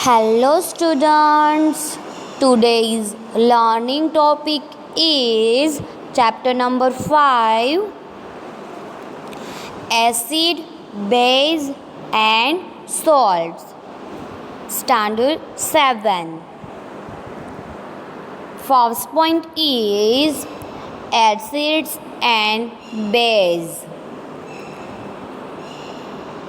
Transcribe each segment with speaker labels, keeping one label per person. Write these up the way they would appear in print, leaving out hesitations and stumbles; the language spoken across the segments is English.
Speaker 1: Hello students. Today's learning topic is chapter number 5, acid, base and salts. Standard 7. First point is acids and base.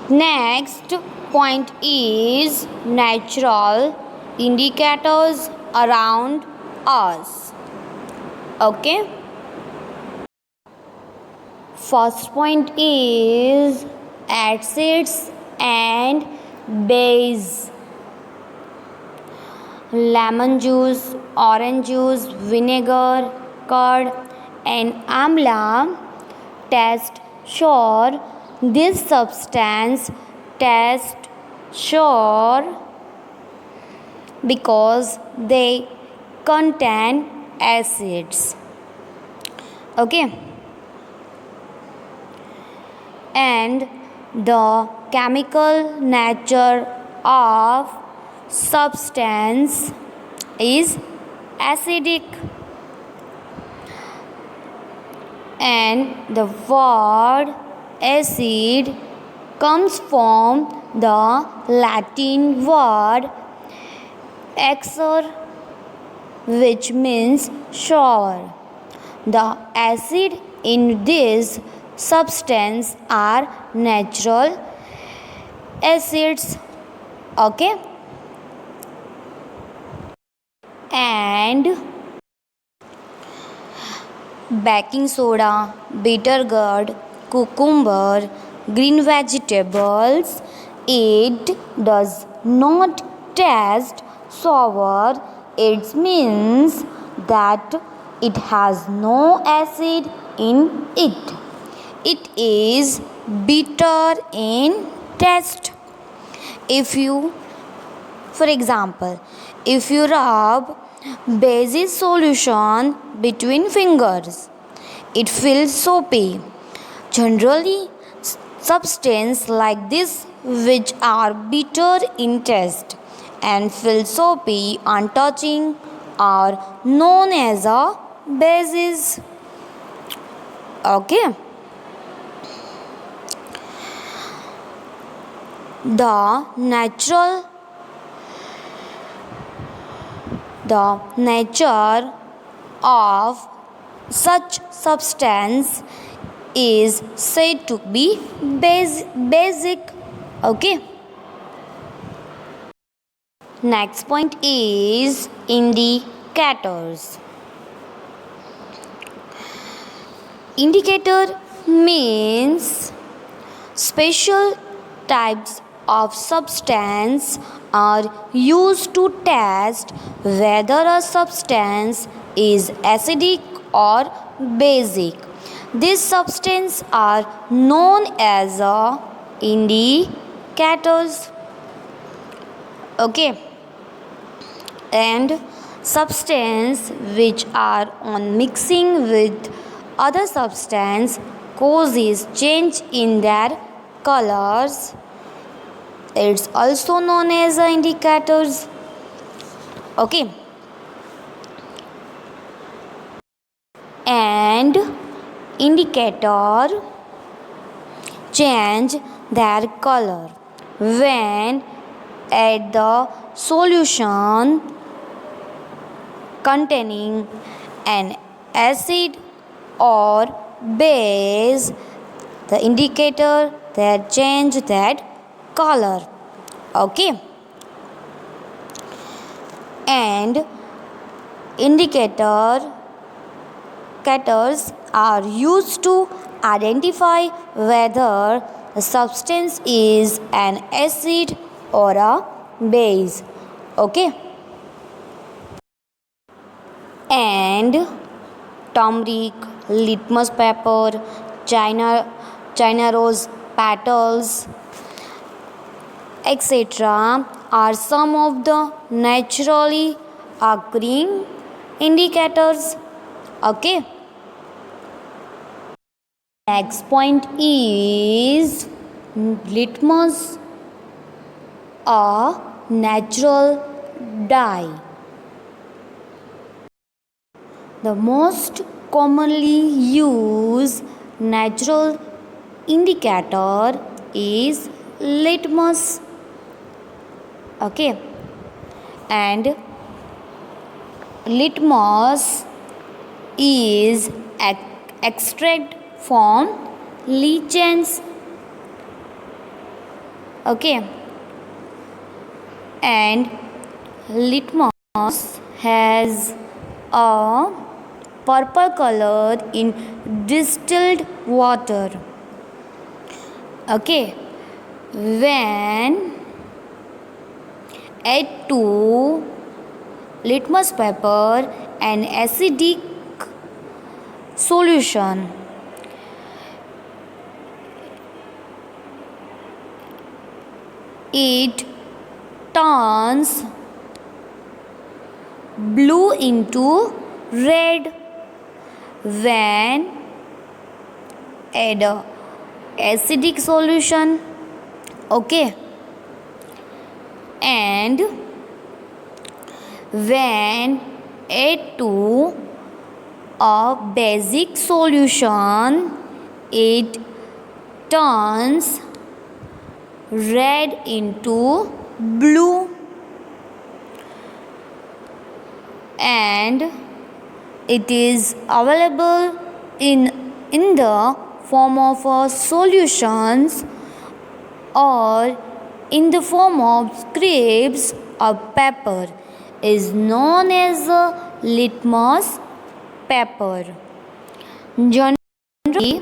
Speaker 1: Next point is natural indicators around us. Okay. First point is acids and base. Lemon juice, orange juice, vinegar, curd and amla test sure this substance test sure because they contain acids. Okay. And the chemical nature of substance is acidic, and the word acid comes from the Latin word exer, which means sour. The acid in this substance are natural acids. Okay. And baking soda, bitter gourd, cucumber, green vegetables, it does not taste sour. It means that it has no acid in it. It is bitter in taste. For example, if you rub basis solution between fingers, it feels soapy. Generally, substances like this, which are bitter in taste and feel soapy on touching, are known as a bases. Okay. The nature of such substance is said to be basic. Okay. Next point is indicators. Indicator means special types of substance are used to test whether a substance is acidic or basic. These substances are known as indicators. Okay. And substances which are on mixing with other substance causes change in their colors. It's also known as indicators. Okay. And indicator change their color when add the solution containing an acid or base. The indicator that change that color. Okay. And indicators are used to identify whether a substance is an acid or a base. Okay. And turmeric, litmus paper, China rose petals, etc. are some of the naturally occurring indicators. Okay. Next point is litmus, a natural dye. The most commonly used natural indicator is litmus. Okay, and litmus is extract from lichens. Okay, and litmus has a purple color in distilled water. Okay, when add to litmus paper an acidic solution, it turns blue into red. When add a acidic solution, okay, and when add to a basic solution, it turns red into blue, and it is available in the form of solutions or in the form of scraps or paper, is known as litmus paper. Generally,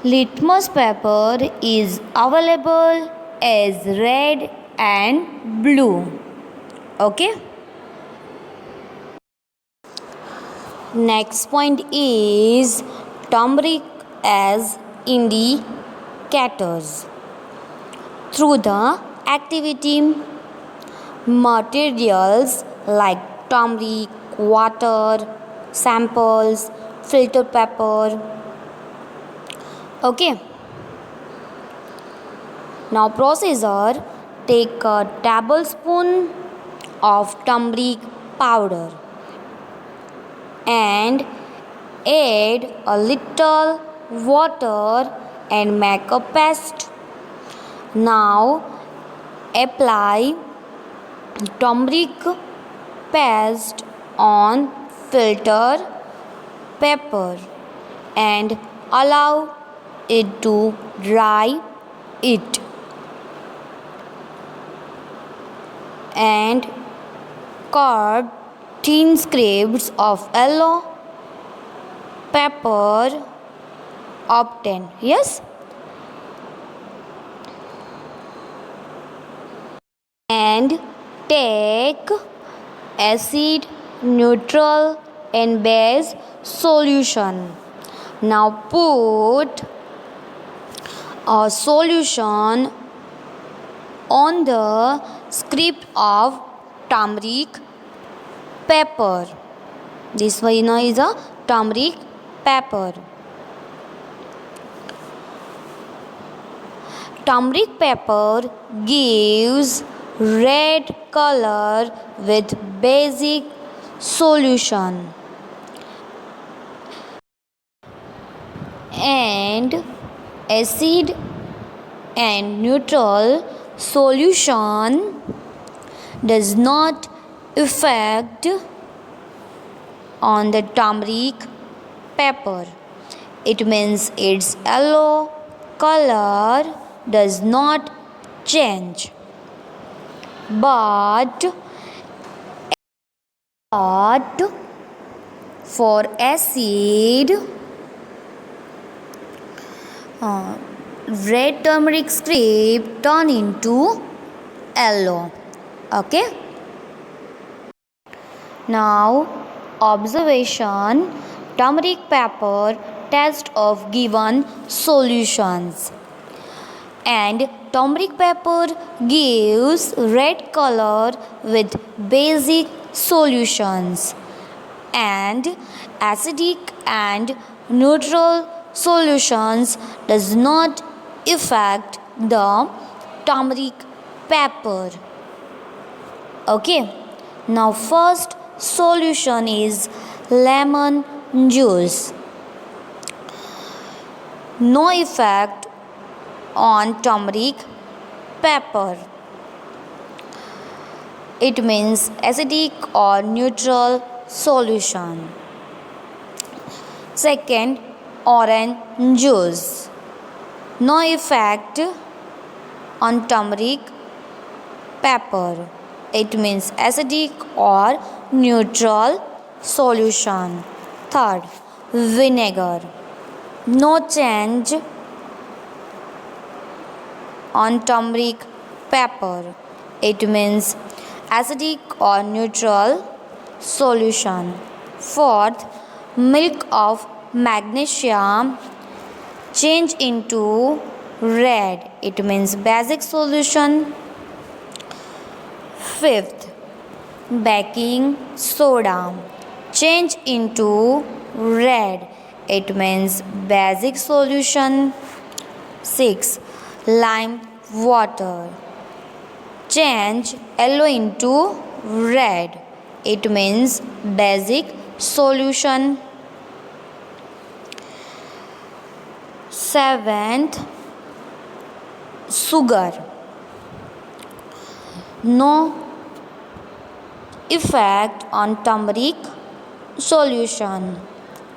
Speaker 1: litmus paper is available as red and blue. Okay. Next point is turmeric as indicators. Through the activity, materials like turmeric, water, samples, filter paper. Okay. Now procedure: take a tablespoon of turmeric powder and add a little water and make a paste. Now apply turmeric paste on filter paper and allow it to dry it, and cut thin scraps of yellow pepper obtain. Yes, and take acid, neutral and base solution. Now put a solution on the script of turmeric pepper. This one is a turmeric pepper. Turmeric pepper gives red color with basic solution, and acid and neutral solution does not affect on the turmeric pepper. It means its yellow color does not change, but for acid, red turmeric scrape turn into yellow. Okay. Now observation: turmeric pepper test of given solutions, and turmeric pepper gives red color with basic solutions, and acidic and neutral solutions does not affect the turmeric pepper. Okay, now first solution is lemon juice. No effect on turmeric pepper. It means acidic or neutral solution. Second, orange juice. No effect on turmeric pepper. It means acidic or neutral solution. Third, vinegar. No change on turmeric pepper. It means acidic or neutral solution. Fourth, milk of magnesia change into red. It means basic solution. Fifth, baking soda change into red. It means basic solution. 6. Lime water change yellow into red. It means basic solution. 7th, sugar. No effect on turmeric solution.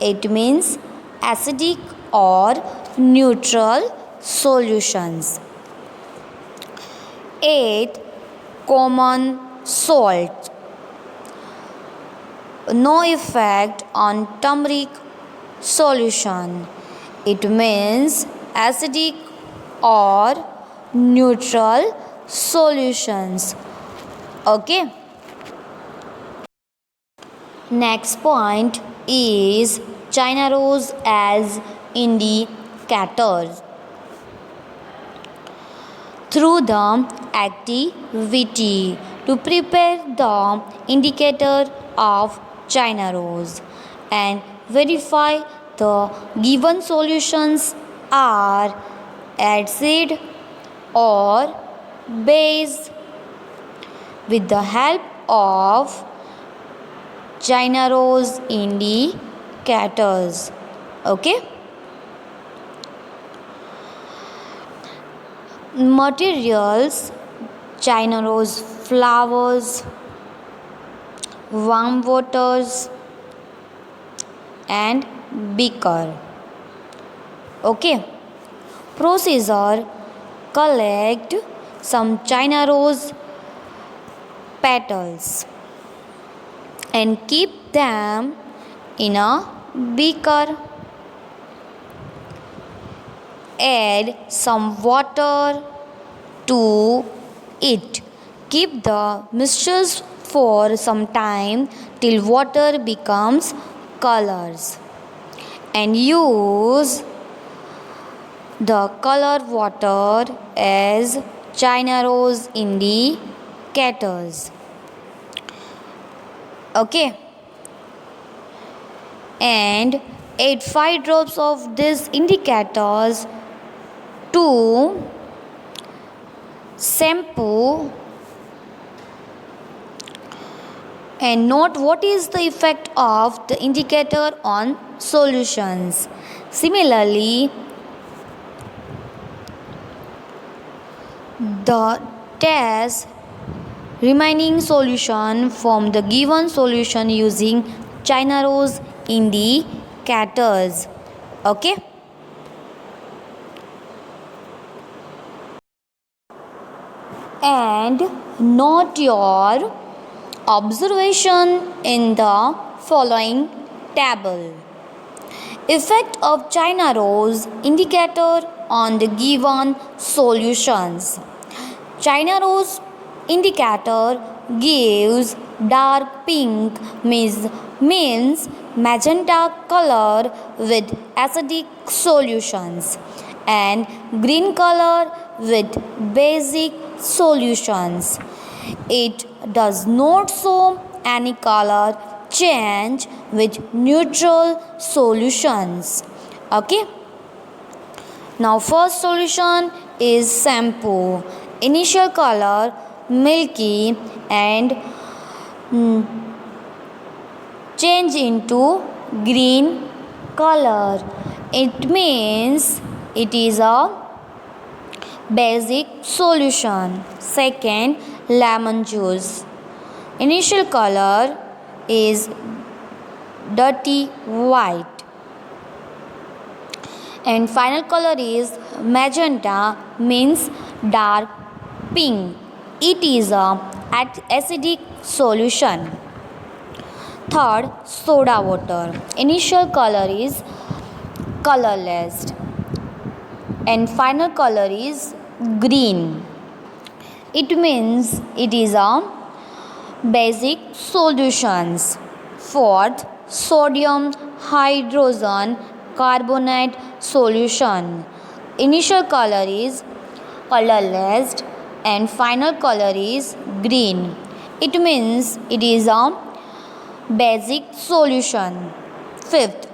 Speaker 1: It means acidic or neutral solutions. 8th, common salt. No effect on turmeric solution. It means acidic or neutral solutions. Okay. Next point is China rose as indicators. Through the activity to prepare the indicator of China rose and verify the given solutions are acid or base with the help of China rose indicators. Okay. Materials: China rose flowers, warm waters, and beaker. Okay. Procedure: collect some China rose petals and keep them in a beaker. Add some water to it. Keep the mixtures for some time till water becomes colors and use the color water as China rose indicators. Okay. And add 5 drops of these indicators to shampoo and note what is the effect of the indicator on solutions. Similarly, the test remaining solution from the given solution using China rose indicators. Okay. And note your observation in the following table. Effect of China rose indicator on the given solutions. China rose indicator gives dark pink means magenta color with acidic solutions and green color with basic solutions. It does not show any color change with neutral solutions. Okay. Now first solution is shampoo. Initial color milky and change into green color. It means it is a basic solution. Second, lemon juice. Initial color is dirty white and final color is magenta, means dark pink. It is a acidic solution. Third, soda water. Initial color is colorless and final color is green. It means it is a basic solutions. Fourth, sodium hydrogen carbonate solution. Initial color is colorless and final color is green. It means it is a basic solution. Fifth,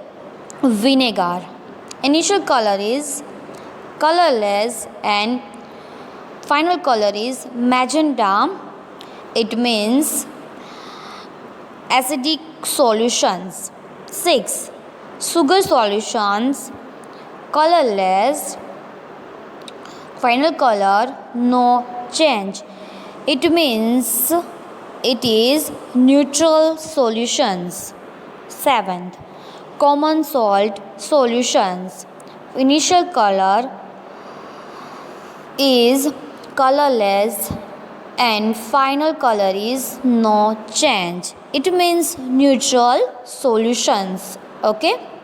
Speaker 1: vinegar. Initial color is colorless and final color is magenta. It means acidic solutions. 6. Sugar solutions colorless, final color no change. It means it is neutral solutions. 7th, common salt solutions. Initial color is colorless and final color is no change. It means neutral solutions. Okay.